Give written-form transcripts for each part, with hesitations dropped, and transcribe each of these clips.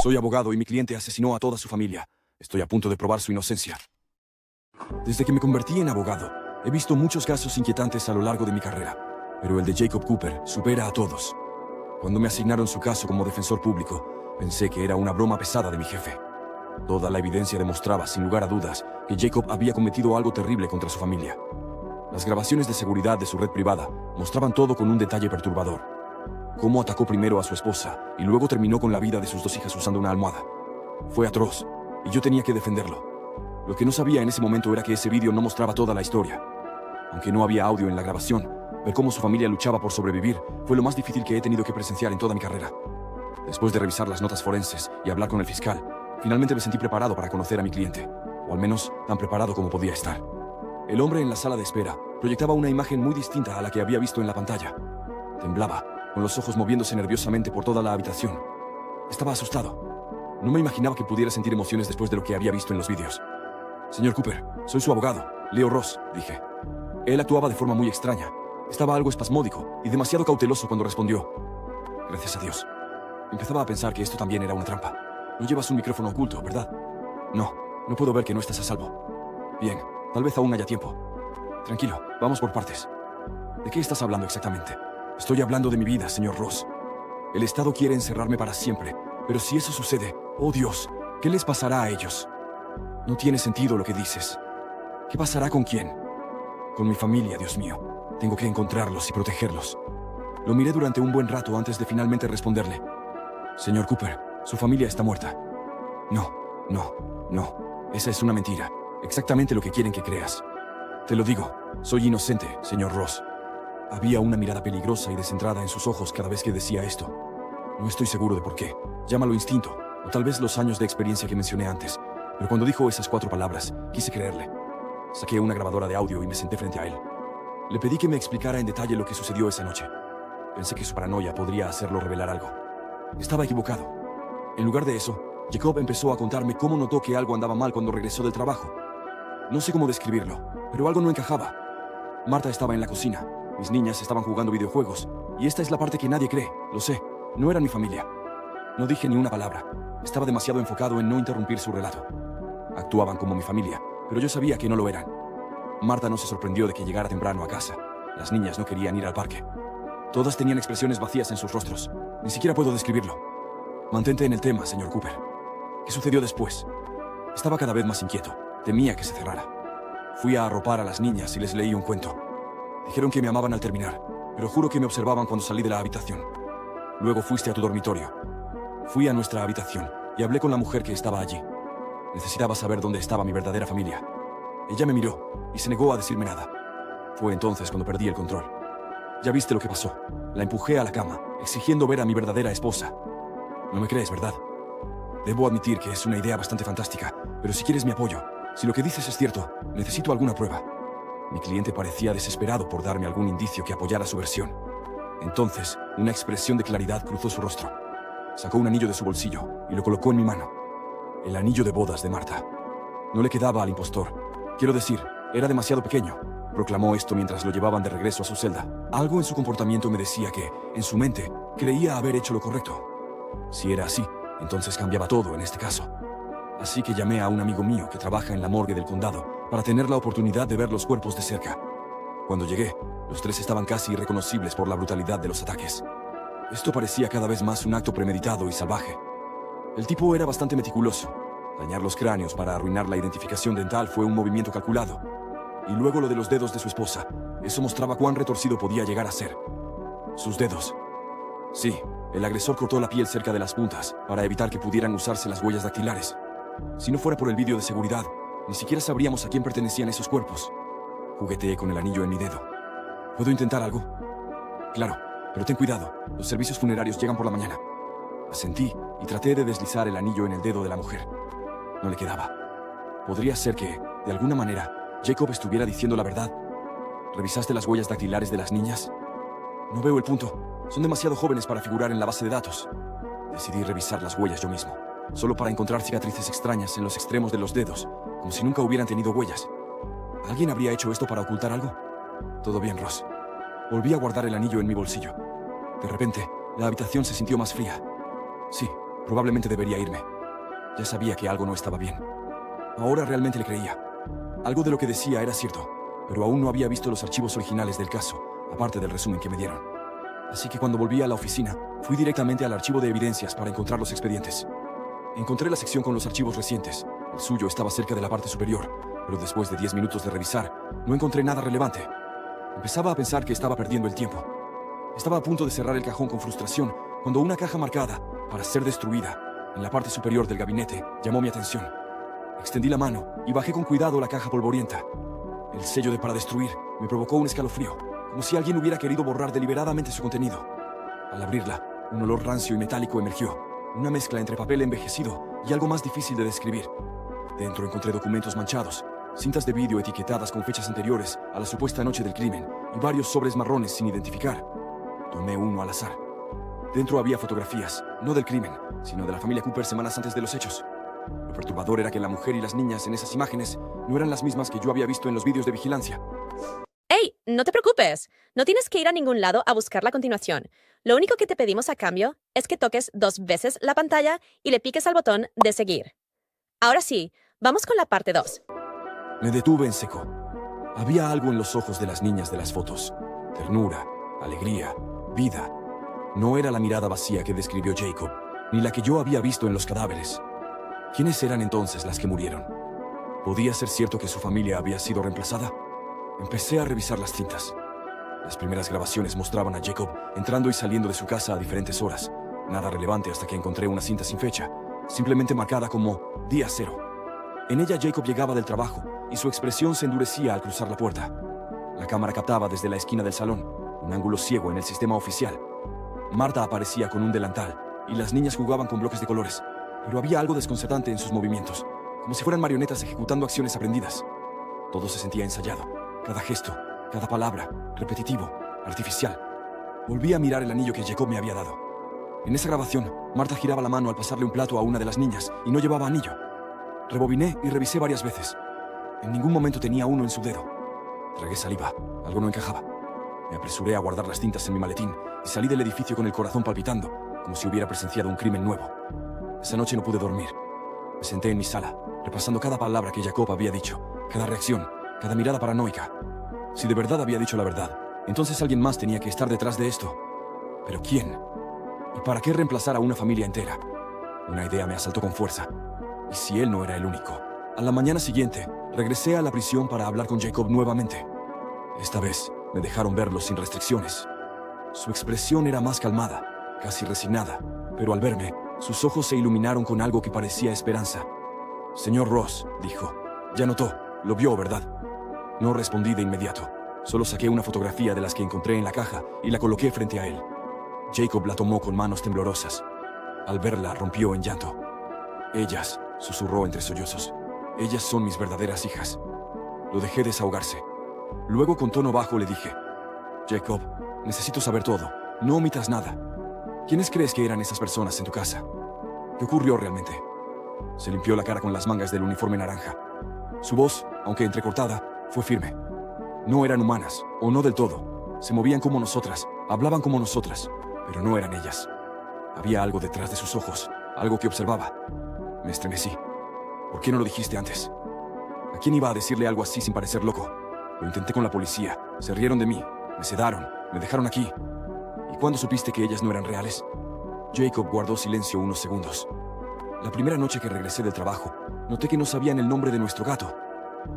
Soy abogado y mi cliente asesinó a toda su familia. Estoy a punto de probar su inocencia. Desde que me convertí en abogado, he visto muchos casos inquietantes a lo largo de mi carrera, pero el de Jacob Cooper supera a todos. Cuando me asignaron su caso como defensor público, pensé que era una broma pesada de mi jefe. Toda la evidencia demostraba, sin lugar a dudas, que Jacob había cometido algo terrible contra su familia. Las grabaciones de seguridad de su red privada mostraban todo con un detalle perturbador. Cómo atacó primero a su esposa y luego terminó con la vida de sus dos hijas usando una almohada. Fue atroz, y yo tenía que defenderlo. Lo que no sabía en ese momento era que ese vídeo no mostraba toda la historia. Aunque no había audio en la grabación, ver cómo su familia luchaba por sobrevivir fue lo más difícil que he tenido que presenciar en toda mi carrera. Después de revisar las notas forenses y hablar con el fiscal, finalmente me sentí preparado para conocer a mi cliente, o al menos tan preparado como podía estar. El hombre en la sala de espera proyectaba una imagen muy distinta a la que había visto en la pantalla. Temblaba, con los ojos moviéndose nerviosamente por toda la habitación. Estaba asustado. No me imaginaba que pudiera sentir emociones después de lo que había visto en los vídeos. Señor Cooper, soy su abogado, Leo Ross, dije. Él actuaba de forma muy extraña. Estaba algo espasmódico y demasiado cauteloso cuando respondió. Gracias a Dios. Empezaba a pensar que esto también era una trampa. No llevas un micrófono oculto, ¿verdad? No puedo ver que no estás a salvo. Bien, tal vez aún haya tiempo. Tranquilo, vamos por partes. ¿De qué estás hablando exactamente? Estoy hablando de mi vida, señor Ross. El Estado quiere encerrarme para siempre, pero si eso sucede, oh Dios, ¿qué les pasará a ellos? No tiene sentido lo que dices. ¿Qué pasará con quién? Con mi familia, Dios mío. Tengo que encontrarlos y protegerlos. Lo miré durante un buen rato antes de finalmente responderle. Señor Cooper, su familia está muerta. No. Esa es una mentira. Exactamente lo que quieren que creas. Te lo digo, soy inocente, señor Ross. Había una mirada peligrosa y descentrada en sus ojos cada vez que decía esto. No estoy seguro de por qué. Llámalo instinto, o tal vez los años de experiencia que mencioné antes. Pero cuando dijo esas 4 palabras, quise creerle. Saqué una grabadora de audio y me senté frente a él. Le pedí que me explicara en detalle lo que sucedió esa noche. Pensé que su paranoia podría hacerlo revelar algo. Estaba equivocado. En lugar de eso, Jacob empezó a contarme cómo notó que algo andaba mal cuando regresó del trabajo. No sé cómo describirlo, pero algo no encajaba. Marta estaba en la cocina, mis niñas estaban jugando videojuegos, y esta es la parte que nadie cree, lo sé, no eran mi familia. No dije ni una palabra, estaba demasiado enfocado en no interrumpir su relato. Actuaban como mi familia, pero yo sabía que no lo eran. Marta no se sorprendió de que llegara temprano a casa. Las niñas no querían ir al parque. Todas tenían expresiones vacías en sus rostros. Ni siquiera puedo describirlo. Mantente en el tema, señor Cooper. ¿Qué sucedió después? Estaba cada vez más inquieto. Temía que se cerrara. Fui a arropar a las niñas y les leí un cuento. Dijeron que me amaban al terminar, pero juro que me observaban cuando salí de la habitación. Luego fuiste a tu dormitorio. Fui a nuestra habitación y hablé con la mujer que estaba allí. Necesitaba saber dónde estaba mi verdadera familia. Ella me miró y se negó a decirme nada. Fue entonces cuando perdí el control. Ya viste lo que pasó. La empujé a la cama, exigiendo ver a mi verdadera esposa. No me crees, ¿verdad? Debo admitir que es una idea bastante fantástica, pero si quieres mi apoyo, si lo que dices es cierto, necesito alguna prueba. Mi cliente parecía desesperado por darme algún indicio que apoyara su versión. Entonces, una expresión de claridad cruzó su rostro. Sacó un anillo de su bolsillo y lo colocó en mi mano. El anillo de bodas de Marta. No le quedaba al impostor. Quiero decir, era demasiado pequeño. Proclamó esto mientras lo llevaban de regreso a su celda. Algo en su comportamiento me decía que, en su mente, creía haber hecho lo correcto. Si era así, entonces cambiaba todo en este caso. Así que llamé a un amigo mío que trabaja en la morgue del condado para tener la oportunidad de ver los cuerpos de cerca. Cuando llegué, los 3 estaban casi irreconocibles por la brutalidad de los ataques. Esto parecía cada vez más un acto premeditado y salvaje. El tipo era bastante meticuloso. Dañar los cráneos para arruinar la identificación dental fue un movimiento calculado. Y luego lo de los dedos de su esposa. Eso mostraba cuán retorcido podía llegar a ser. Sus dedos. Sí, el agresor cortó la piel cerca de las puntas para evitar que pudieran usarse las huellas dactilares. Si no fuera por el vídeo de seguridad, ni siquiera sabríamos a quién pertenecían esos cuerpos. Jugueteé con el anillo en mi dedo. ¿Puedo intentar algo? Claro, pero ten cuidado. Los servicios funerarios llegan por la mañana. Asentí y traté de deslizar el anillo en el dedo de la mujer. No le quedaba. Podría ser que, de alguna manera, Jacob estuviera diciendo la verdad. ¿Revisaste las huellas dactilares de las niñas? No veo el punto. Son demasiado jóvenes para figurar en la base de datos. Decidí revisar las huellas yo mismo, solo para encontrar cicatrices extrañas en los extremos de los dedos, como si nunca hubieran tenido huellas. ¿Alguien habría hecho esto para ocultar algo? Todo bien, Ross. Volví a guardar el anillo en mi bolsillo. De repente, la habitación se sintió más fría. Sí, Probablemente debería irme. Ya sabía que algo no estaba bien. Ahora realmente le creía. Algo de lo que decía era cierto, pero aún no había visto los archivos originales del caso, aparte del resumen que me dieron. Así que cuando volví a la oficina, fui directamente al archivo de evidencias para encontrar los expedientes. Encontré la sección con los archivos recientes. El suyo estaba cerca de la parte superior, pero después de 10 minutos de revisar, no encontré nada relevante. Empezaba a pensar que estaba perdiendo el tiempo. Estaba a punto de cerrar el cajón con frustración cuando una caja marcada para ser destruida en la parte superior del gabinete llamó mi atención. Extendí la mano y bajé con cuidado la caja polvorienta. El sello de para destruir me provocó un escalofrío, como si alguien hubiera querido borrar deliberadamente su contenido. Al abrirla, un olor rancio y metálico emergió, una mezcla entre papel envejecido y algo más difícil de describir. Dentro encontré documentos manchados, cintas de vídeo etiquetadas con fechas anteriores a la supuesta noche del crimen y varios sobres marrones sin identificar. Tomé uno al azar. Dentro había fotografías, no del crimen, sino de la familia Cooper semanas antes de los hechos. Lo perturbador era que la mujer y las niñas en esas imágenes no eran las mismas que yo había visto en los vídeos de vigilancia. ¡Hey! No te preocupes. No tienes que ir a ningún lado a buscar la continuación. Lo único que te pedimos a cambio es que toques 2 veces la pantalla y le piques al botón de seguir. Ahora sí, vamos con la parte 2. Me detuve en seco. Había algo en los ojos de las niñas de las fotos. Ternura, alegría, vida. No era la mirada vacía que describió Jacob, ni la que yo había visto en los cadáveres. ¿Quiénes eran entonces las que murieron? ¿Podía ser cierto que su familia había sido reemplazada? Empecé a revisar las cintas. Las primeras grabaciones mostraban a Jacob entrando y saliendo de su casa a diferentes horas. Nada relevante hasta que encontré una cinta sin fecha, simplemente marcada como Día 0. En ella Jacob llegaba del trabajo y su expresión se endurecía al cruzar la puerta. La cámara captaba desde la esquina del salón, un ángulo ciego en el sistema oficial. Marta aparecía con un delantal y las niñas jugaban con bloques de colores, pero había algo desconcertante en sus movimientos, como si fueran marionetas ejecutando acciones aprendidas. Todo se sentía ensayado, cada gesto, cada palabra, repetitivo, artificial. Volví a mirar el anillo que Jacob me había dado. En esa grabación, Marta giraba la mano al pasarle un plato a una de las niñas y no llevaba anillo. Rebobiné y revisé varias veces. En ningún momento tenía uno en su dedo. Tragué saliva, algo no encajaba. Me apresuré a guardar las cintas en mi maletín y salí del edificio con el corazón palpitando, como si hubiera presenciado un crimen nuevo. Esa noche no pude dormir. Me senté en mi sala, repasando cada palabra que Jacob había dicho, cada reacción, cada mirada paranoica. Si de verdad había dicho la verdad, entonces alguien más tenía que estar detrás de esto. ¿Pero quién? ¿Y para qué reemplazar a una familia entera? Una idea me asaltó con fuerza. ¿Y si él no era el único? A la mañana siguiente, regresé a la prisión para hablar con Jacob nuevamente. Esta vez, me dejaron verlo sin restricciones. Su expresión era más calmada, casi resignada, pero al verme, sus ojos se iluminaron con algo que parecía esperanza. Señor Ross, dijo, ya notó, lo vio, ¿verdad? No respondí de inmediato. Solo saqué una fotografía de las que encontré en la caja y la coloqué frente a él. Jacob la tomó con manos temblorosas. Al verla, rompió en llanto. Ellas, susurró entre sollozos. Ellas son mis verdaderas hijas. Lo dejé desahogarse. Luego, con tono bajo, le dije, Jacob, necesito saber todo. No omitas nada. ¿Quiénes crees que eran esas personas en tu casa? ¿Qué ocurrió realmente? Se limpió la cara con las mangas del uniforme naranja. Su voz, aunque entrecortada, fue firme. No eran humanas, o no del todo. Se movían como nosotras, hablaban como nosotras, pero no eran ellas. Había algo detrás de sus ojos, algo que observaba. Me estremecí. ¿Por qué no lo dijiste antes? ¿A quién iba a decirle algo así sin parecer loco? Lo intenté con la policía, se rieron de mí, me sedaron, me dejaron aquí. ¿Y cuándo supiste que ellas no eran reales? Jacob guardó silencio unos segundos. La primera noche que regresé del trabajo, noté que no sabían el nombre de nuestro gato.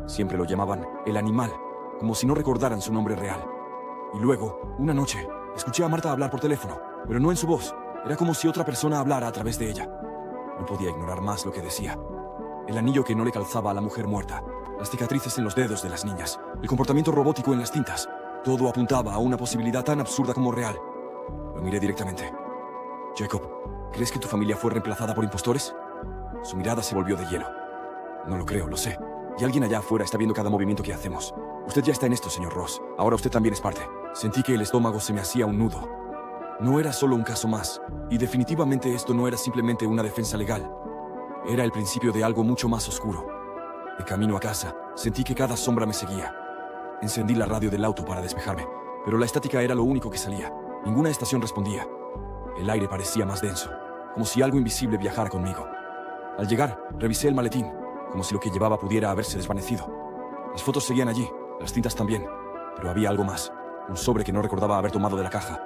Siempre lo llamaban el animal, como si no recordaran su nombre real. Y luego, una noche, escuché a Marta hablar por teléfono, pero no en su voz. Era como si otra persona hablara a través de ella. No podía ignorar más lo que decía. El anillo que no le calzaba a la mujer muerta, las cicatrices en los dedos de las niñas, el comportamiento robótico en las tintas. Todo apuntaba a una posibilidad tan absurda como real. Lo miré directamente. Jacob, ¿crees que tu familia fue reemplazada por impostores? Su mirada se volvió de hielo. No lo creo, lo sé. Y alguien allá afuera está viendo cada movimiento que hacemos. Usted ya está en esto, señor Ross. Ahora usted también es parte. Sentí que el estómago se me hacía un nudo. No era solo un caso más. Y definitivamente esto no era simplemente una defensa legal. Era el principio de algo mucho más oscuro. De camino a casa, sentí que cada sombra me seguía. Encendí la radio del auto para despejarme, pero la estática era lo único que salía. Ninguna estación respondía. El aire parecía más denso. como si algo invisible viajara conmigo. Al llegar, revisé el maletín, como si lo que llevaba pudiera haberse desvanecido. Las fotos seguían allí, las cintas también, pero había algo más, un sobre que no recordaba haber tomado de la caja.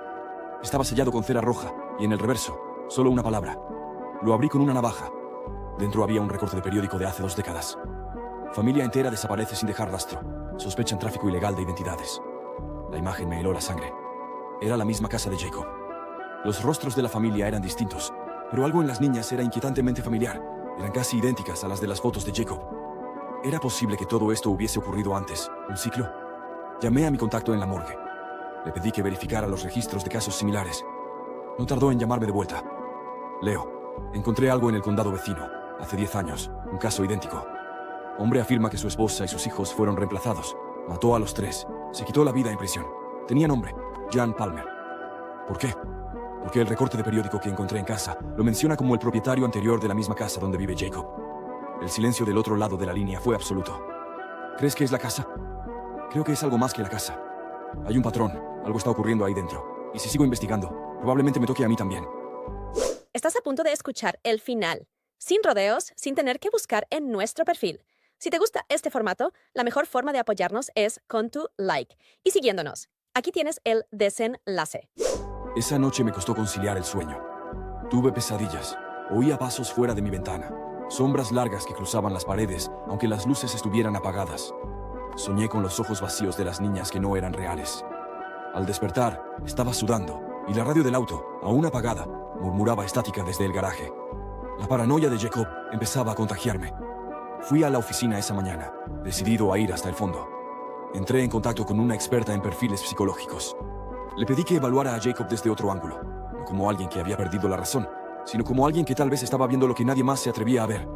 Estaba sellado con cera roja, y en el reverso, solo una palabra. Lo abrí con una navaja. Dentro había un recorte de periódico de hace 2 décadas. Familia entera desaparece sin dejar rastro. Sospechan tráfico ilegal de identidades. La imagen me heló la sangre. Era la misma casa de Jacob. Los rostros de la familia eran distintos, pero algo en las niñas era inquietantemente familiar. Eran casi idénticas a las de las fotos de Jacob. ¿Era posible que todo esto hubiese ocurrido antes? ¿Un ciclo? Llamé a mi contacto en la morgue. Le pedí que verificara los registros de casos similares. No tardó en llamarme de vuelta. Leo, encontré algo en el condado vecino, hace 10 años, un caso idéntico. Hombre afirma que su esposa y sus hijos fueron reemplazados. Mató a los 3. Se quitó la vida en prisión. Tenía nombre, Jan Palmer. ¿Por qué? Porque el recorte de periódico que encontré en casa lo menciona como el propietario anterior de la misma casa donde vive Jacob. El silencio del otro lado de la línea fue absoluto. ¿Crees que es la casa? Creo que es algo más que la casa. Hay un patrón, algo está ocurriendo ahí dentro. Y si sigo investigando, probablemente me toque a mí también. Estás a punto de escuchar el final, sin rodeos, sin tener que buscar en nuestro perfil. Si te gusta este formato, la mejor forma de apoyarnos es con tu like y siguiéndonos. Aquí tienes el desenlace. Esa noche me costó conciliar el sueño. Tuve pesadillas. Oía pasos fuera de mi ventana. Sombras largas que cruzaban las paredes, aunque las luces estuvieran apagadas. Soñé con los ojos vacíos de las niñas que no eran reales. Al despertar, estaba sudando, y la radio del auto, aún apagada, murmuraba estática desde el garaje. La paranoia de Jacob empezaba a contagiarme. Fui a la oficina esa mañana, decidido a ir hasta el fondo. Entré en contacto con una experta en perfiles psicológicos. Le pedí que evaluara a Jacob desde otro ángulo, no como alguien que había perdido la razón, sino como alguien que tal vez estaba viendo lo que nadie más se atrevía a ver.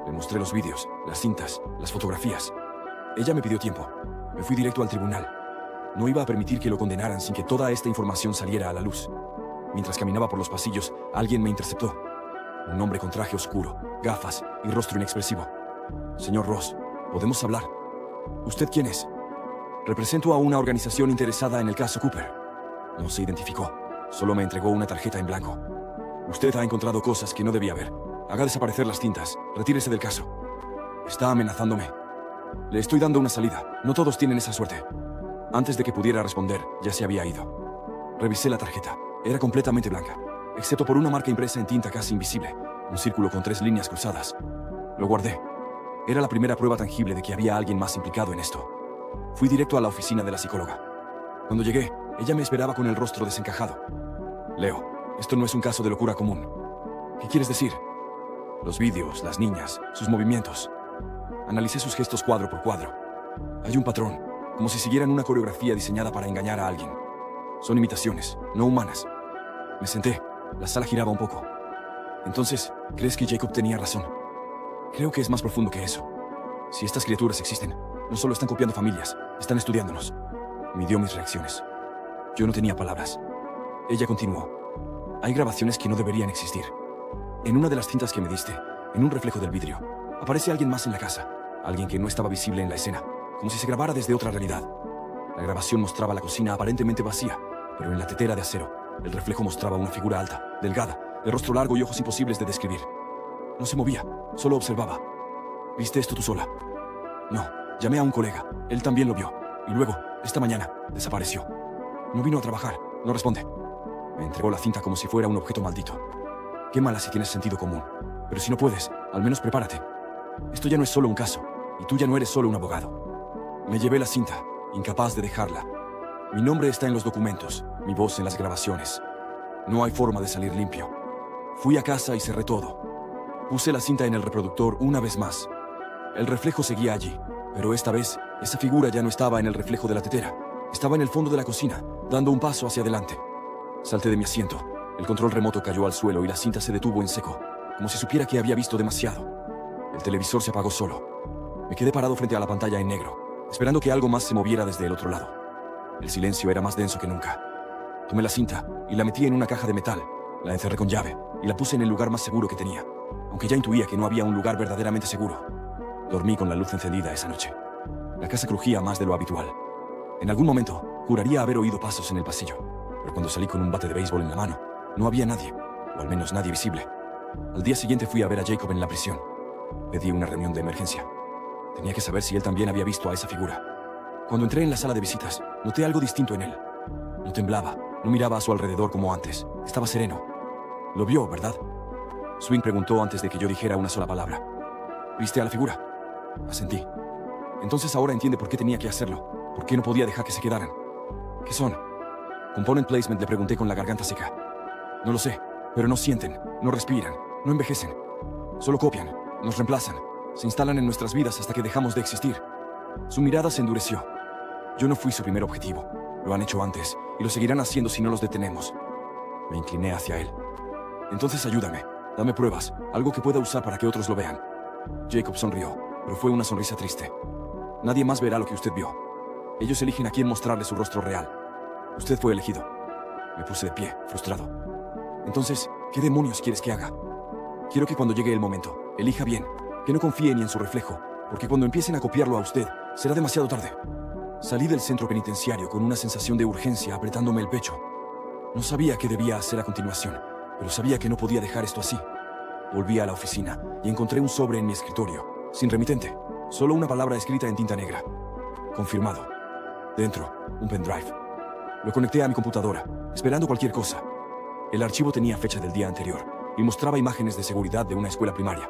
Le mostré los vídeos, las cintas, las fotografías. Ella me pidió tiempo. Me fui directo al tribunal. No iba a permitir que lo condenaran sin que toda esta información saliera a la luz. Mientras caminaba por los pasillos, alguien me interceptó. Un hombre con traje oscuro, gafas y rostro inexpresivo. Señor Ross, ¿podemos hablar? ¿Usted quién es? Represento a una organización interesada en el caso Cooper. No se identificó. Solo me entregó una tarjeta en blanco. Usted ha encontrado cosas que no debía ver. Haga desaparecer las cintas. Retírese del caso. Está amenazándome. Le estoy dando una salida. No todos tienen esa suerte. Antes de que pudiera responder, ya se había ido. Revisé la tarjeta. Era completamente blanca, excepto por una marca impresa en tinta casi invisible. Un círculo con 3 líneas cruzadas. Lo guardé. Era la primera prueba tangible de que había alguien más implicado en esto. Fui directo a la oficina de la psicóloga. Cuando llegué, ella me esperaba con el rostro desencajado. Leo, esto no es un caso de locura común. ¿Qué quieres decir? Los vídeos, las niñas, sus movimientos. Analicé sus gestos cuadro por cuadro. Hay un patrón, como si siguieran una coreografía diseñada para engañar a alguien. Son imitaciones, no humanas. Me senté. La sala giraba un poco. Entonces, ¿crees que Jacob tenía razón? Creo que es más profundo que eso. Si estas criaturas existen, no solo están copiando familias, están estudiándonos. Midió mis reacciones. Yo no tenía palabras. Ella continuó. Hay grabaciones que no deberían existir. En una de las cintas que me diste, en un reflejo del vidrio, aparece alguien más en la casa. Alguien que no estaba visible en la escena, como si se grabara desde otra realidad. La grabación mostraba la cocina aparentemente vacía, pero en la tetera de acero, el reflejo mostraba una figura alta, delgada, de rostro largo y ojos imposibles de describir. No se movía, solo observaba. ¿Viste esto tú sola? No, llamé a un colega. Él también lo vio. Y luego, esta mañana, desapareció. No vino a trabajar, no responde. Me entregó la cinta como si fuera un objeto maldito. Qué mala si tienes sentido común. Pero si no puedes, al menos prepárate. Esto ya no es solo un caso, y tú ya no eres solo un abogado. Me llevé la cinta, incapaz de dejarla. Mi nombre está en los documentos, mi voz en las grabaciones. No hay forma de salir limpio. Fui a casa y cerré todo. Puse la cinta en el reproductor una vez más. El reflejo seguía allí, pero esta vez, esa figura ya no estaba en el reflejo de la tetera. Estaba en el fondo de la cocina, dando un paso hacia adelante. Salté de mi asiento. El control remoto cayó al suelo y la cinta se detuvo en seco, como si supiera que había visto demasiado. El televisor se apagó solo. Me quedé parado frente a la pantalla en negro, esperando que algo más se moviera desde el otro lado. El silencio era más denso que nunca. Tomé la cinta y la metí en una caja de metal. La encerré con llave y la puse en el lugar más seguro que tenía, aunque ya intuía que no había un lugar verdaderamente seguro. Dormí con la luz encendida esa noche. La casa crujía más de lo habitual. En algún momento, juraría haber oído pasos en el pasillo, pero cuando salí con un bate de béisbol en la mano, no había nadie. o al menos nadie visible. Al día siguiente fui a ver a Jacob en la prisión. Pedí una reunión de emergencia. Tenía que saber si él también había visto a esa figura. Cuando entré en la sala de visitas, noté algo distinto en él. No temblaba, no miraba a su alrededor como antes. Estaba sereno. Lo vio, ¿verdad? Swing preguntó antes de que yo dijera una sola palabra. ¿Viste a la figura? Asentí. Entonces ahora entiende por qué tenía que hacerlo. ¿Por qué no podía dejar que se quedaran? ¿Qué son? Component placement, le pregunté con la garganta seca. No lo sé, pero no sienten, no respiran, no envejecen. Solo copian, nos reemplazan, se instalan en nuestras vidas hasta que dejamos de existir. Su mirada se endureció. Yo no fui su primer objetivo. Lo han hecho antes, y lo seguirán haciendo si no los detenemos. Me incliné hacia él. Entonces ayúdame, dame pruebas, algo que pueda usar para que otros lo vean. Jacob sonrió, pero fue una sonrisa triste. Nadie más verá lo que usted vio. Ellos eligen a quién mostrarle su rostro real. Usted fue elegido. Me puse de pie, frustrado. Entonces, ¿qué demonios quieres que haga? Quiero que cuando llegue el momento, elija bien, que no confíe ni en su reflejo, porque cuando empiecen a copiarlo a usted, será demasiado tarde. Salí del centro penitenciario con una sensación de urgencia apretándome el pecho. No sabía qué debía hacer a continuación, pero sabía que no podía dejar esto así. Volví a la oficina y encontré un sobre en mi escritorio, sin remitente, solo una palabra escrita en tinta negra. Confirmado. Dentro, un pendrive. Lo conecté a mi computadora, esperando cualquier cosa. El archivo tenía fecha del día anterior y mostraba imágenes de seguridad de una escuela primaria.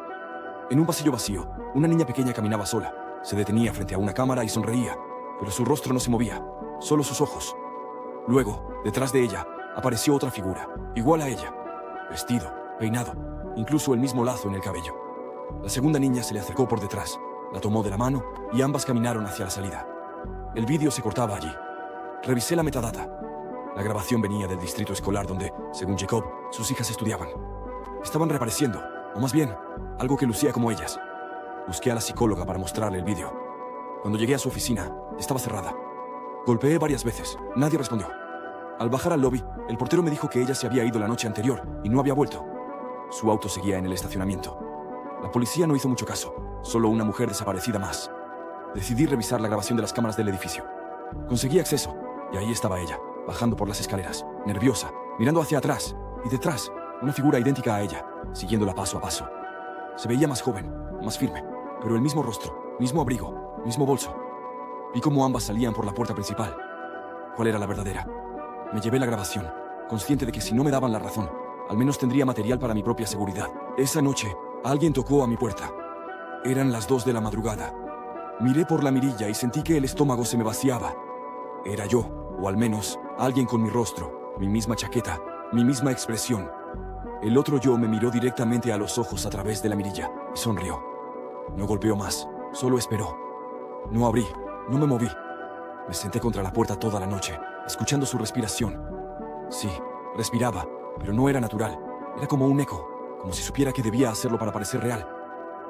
En un pasillo vacío, una niña pequeña caminaba sola. Se detenía frente a una cámara y sonreía, pero su rostro no se movía, solo sus ojos. Luego, detrás de ella, apareció otra figura, igual a ella. Vestido, peinado, incluso el mismo lazo en el cabello. La segunda niña se le acercó por detrás, la tomó de la mano y ambas caminaron hacia la salida. El vídeo se cortaba allí. Revisé la metadata. La grabación venía del distrito escolar donde, según Jacob, sus hijas estudiaban. Estaban reapareciendo, o más bien, algo que lucía como ellas. Busqué a la psicóloga para mostrarle el vídeo. Cuando llegué a su oficina, estaba cerrada. Golpeé varias veces, nadie respondió. Al bajar al lobby, el portero me dijo que ella se había ido la noche anterior y no había vuelto. Su auto seguía en el estacionamiento. La policía no hizo mucho caso, solo una mujer desaparecida más. Decidí revisar la grabación de las cámaras del edificio. Conseguí acceso, y ahí estaba ella, bajando por las escaleras, nerviosa, mirando hacia atrás, y detrás, una figura idéntica a ella, siguiéndola paso a paso. Se veía más joven, más firme, pero el mismo rostro, mismo abrigo, mismo bolso. Vi cómo ambas salían por la puerta principal. ¿Cuál era la verdadera? Me llevé la grabación, consciente de que si no me daban la razón, al menos tendría material para mi propia seguridad. Esa noche, alguien tocó a mi puerta. Eran las 2 de la madrugada. Miré por la mirilla y sentí que el estómago se me vaciaba. Era yo, o al menos, alguien con mi rostro, mi misma chaqueta, mi misma expresión. El otro yo me miró directamente a los ojos a través de la mirilla y sonrió. No golpeó más, solo esperó. No abrí, no me moví. Me senté contra la puerta toda la noche, escuchando su respiración. Sí, respiraba, pero no era natural. Era como un eco, como si supiera que debía hacerlo para parecer real.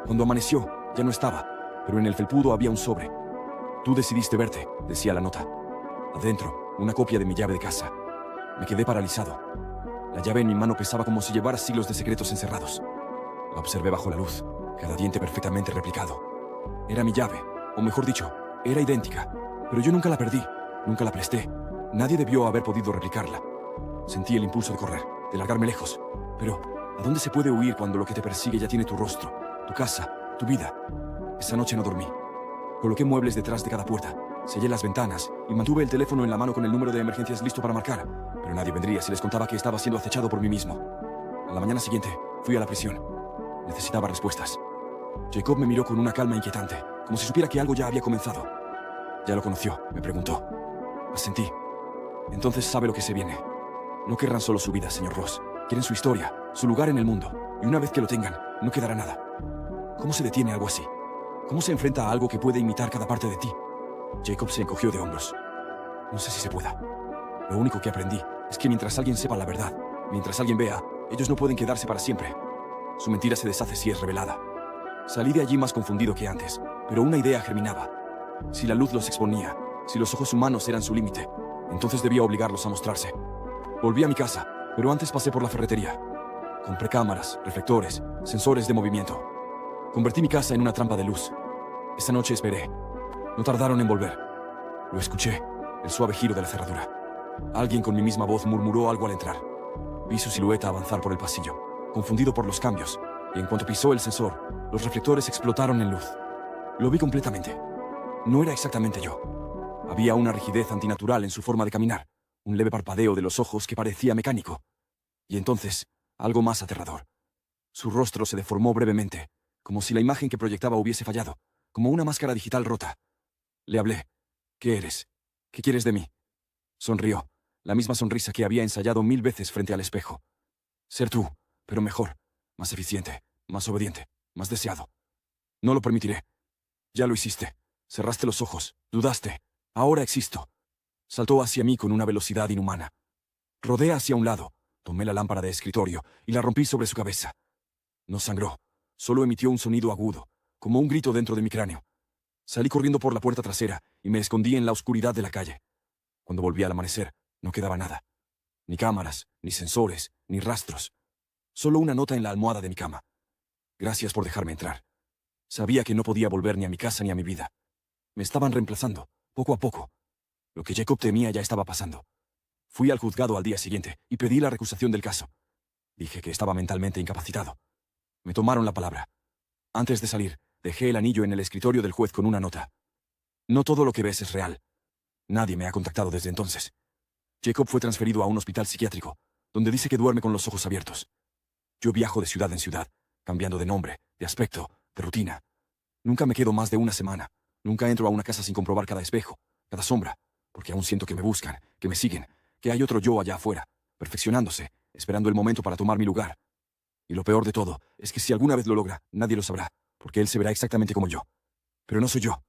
Cuando amaneció, ya no estaba, pero en el felpudo había un sobre. Tú decidiste verte, decía la nota. Adentro, una copia de mi llave de casa. Me quedé paralizado. La llave en mi mano pesaba como si llevara siglos de secretos encerrados. La observé bajo la luz, cada diente perfectamente replicado. Era mi llave, o mejor dicho, era idéntica. Pero yo nunca la perdí, nunca la presté. Nadie debió haber podido replicarla. Sentí el impulso de correr, de largarme lejos. Pero, ¿a dónde se puede huir cuando lo que te persigue ya tiene tu rostro, tu casa, tu vida? Esa noche no dormí. Coloqué muebles detrás de cada puerta, sellé las ventanas y mantuve el teléfono en la mano con el número de emergencias listo para marcar. Pero nadie vendría si les contaba que estaba siendo acechado por mí mismo. A la mañana siguiente, fui a la prisión. Necesitaba respuestas. Jacob me miró con una calma inquietante, como si supiera que algo ya había comenzado. ¿Ya lo conoció?, me preguntó. Asentí. Entonces sabe lo que se viene. No querrán solo su vida, señor Ross. Quieren su historia, su lugar en el mundo. Y una vez que lo tengan, no quedará nada. ¿Cómo se detiene algo así? ¿Cómo se enfrenta a algo que puede imitar cada parte de ti? Jacob se encogió de hombros. No sé si se pueda. Lo único que aprendí es que mientras alguien sepa la verdad, mientras alguien vea, ellos no pueden quedarse para siempre. Su mentira se deshace si es revelada. Salí de allí más confundido que antes, pero una idea germinaba. Si la luz los exponía, si los ojos humanos eran su límite, entonces debía obligarlos a mostrarse. Volví a mi casa, pero antes pasé por la ferretería. Compré cámaras, reflectores, sensores de movimiento. Convertí mi casa en una trampa de luz. Esa noche esperé. No tardaron en volver. Lo escuché, el suave giro de la cerradura. Alguien con mi misma voz murmuró algo al entrar. Vi su silueta avanzar por el pasillo, confundido por los cambios, y en cuanto pisó el sensor, los reflectores explotaron en luz. Lo vi completamente. No era exactamente yo. Había una rigidez antinatural en su forma de caminar, un leve parpadeo de los ojos que parecía mecánico. Y entonces, algo más aterrador. Su rostro se deformó brevemente, como si la imagen que proyectaba hubiese fallado, como una máscara digital rota. Le hablé. ¿Qué eres? ¿Qué quieres de mí? Sonrió, la misma sonrisa que había ensayado 1000 veces frente al espejo. Ser tú, pero mejor, más eficiente, más obediente, más deseado. No lo permitiré. Ya lo hiciste. Cerraste los ojos, dudaste. Ahora existo. Saltó hacia mí con una velocidad inhumana. Rodé hacia un lado, tomé la lámpara de escritorio y la rompí sobre su cabeza. No sangró, solo emitió un sonido agudo, como un grito dentro de mi cráneo. Salí corriendo por la puerta trasera y me escondí en la oscuridad de la calle. Cuando volví al amanecer, no quedaba nada. Ni cámaras, ni sensores, ni rastros. Solo una nota en la almohada de mi cama. Gracias por dejarme entrar. Sabía que no podía volver ni a mi casa ni a mi vida. Me estaban reemplazando, poco a poco. Lo que Jacob temía ya estaba pasando. Fui al juzgado al día siguiente y pedí la recusación del caso. Dije que estaba mentalmente incapacitado. Me tomaron la palabra. Antes de salir, dejé el anillo en el escritorio del juez con una nota. No todo lo que ves es real. Nadie me ha contactado desde entonces. Jacob fue transferido a un hospital psiquiátrico, donde dice que duerme con los ojos abiertos. Yo viajo de ciudad en ciudad, cambiando de nombre, de aspecto, de rutina. Nunca me quedo más de una semana. Nunca entro a una casa sin comprobar cada espejo, cada sombra, porque aún siento que me buscan, que me siguen, que hay otro yo allá afuera, perfeccionándose, esperando el momento para tomar mi lugar. Y lo peor de todo es que si alguna vez lo logra, nadie lo sabrá, porque él se verá exactamente como yo. Pero no soy yo.